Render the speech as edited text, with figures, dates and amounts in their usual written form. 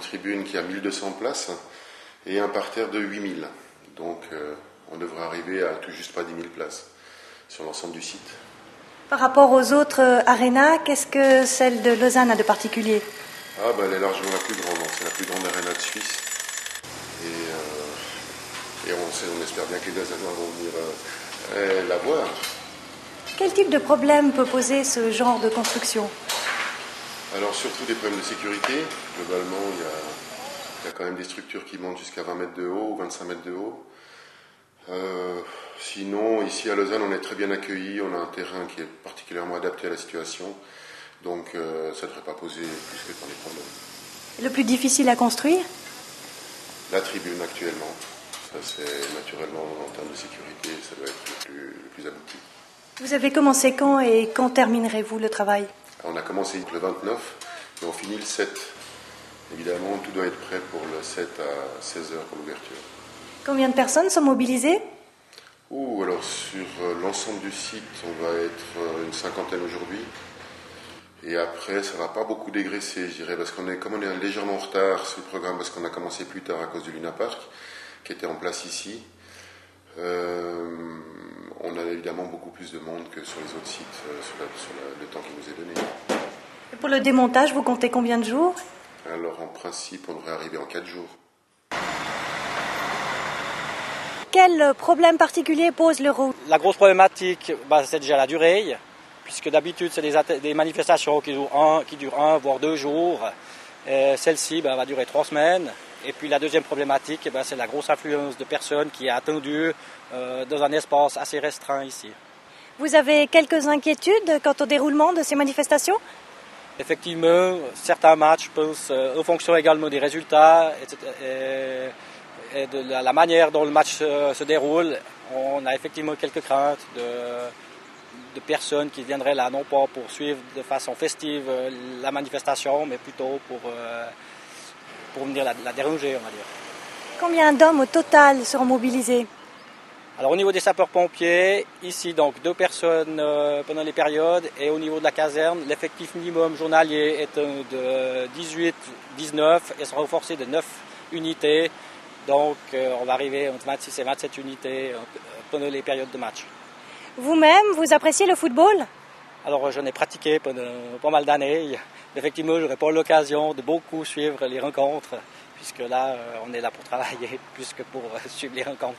tribune qui a 1200 places et un parterre de 8000. Donc on devrait arriver à tout juste pas 10 000 places sur l'ensemble du site. Par rapport aux autres arénas, qu'est-ce que celle de Lausanne a de particulier? Elle est largement la plus grande, c'est la plus grande aréna de Suisse. Et on espère bien que les Lausannois vont venir la voir. Quel type de problème peut poser ce genre de construction? Alors surtout des problèmes de sécurité. Globalement, il y a quand même des structures qui montent jusqu'à 20 mètres de haut ou 25 mètres de haut. Sinon, ici à Lausanne, on est très bien accueillis. On a un terrain qui est particulièrement adapté à la situation. Donc ça ne devrait pas poser plus que tant des problèmes. Le plus difficile à construire? La tribune actuellement. Ça c'est naturellement en termes de sécurité, ça doit être le plus abouti. Vous avez commencé quand et quand terminerez-vous le travail? On a commencé le 29 et on finit le 7. Évidemment, tout doit être prêt pour le 7 à 16h pour l'ouverture. Combien de personnes sont mobilisées? Alors sur l'ensemble du site, on va être une cinquantaine aujourd'hui. Et après, ça ne va pas beaucoup dégraisser, je dirais, parce comme on est légèrement en retard sur le programme, parce qu'on a commencé plus tard à cause du Luna Park, qui était en place ici. On a évidemment beaucoup plus de monde que sur les autres sites, sur le temps qui nous est donné. Et pour le démontage, vous comptez combien de jours? Alors en principe, on devrait arriver en 4 jours. Quel problème particulier pose l'Euro? La grosse problématique, c'est déjà la durée, puisque d'habitude, c'est des manifestations qui durent 1 voire 2 jours. Celle-ci va durer 3 semaines. Et puis la deuxième problématique, c'est la grosse affluence de personnes qui est attendue dans un espace assez restreint ici. Vous avez quelques inquiétudes quant au déroulement de ces manifestations? Effectivement, certains matchs pensent en fonction également des résultats et de la manière dont le match se déroule. On a effectivement quelques craintes de personnes qui viendraient là, non pas pour suivre de façon festive la manifestation, mais plutôt pour venir la déranger, on va dire. Combien d'hommes au total seront mobilisés? Alors au niveau des sapeurs-pompiers, ici donc 2 personnes pendant les périodes, et au niveau de la caserne, l'effectif minimum journalier est de 18-19 et sera renforcé de 9 unités. Donc on va arriver entre 26 et 27 unités pendant les périodes de match. Vous-même, vous appréciez le football? Alors j'en ai pratiqué pendant pas mal d'années. Effectivement, je n'aurai pas l'occasion de beaucoup suivre les rencontres, puisque là, on est là pour travailler plus que pour suivre les rencontres.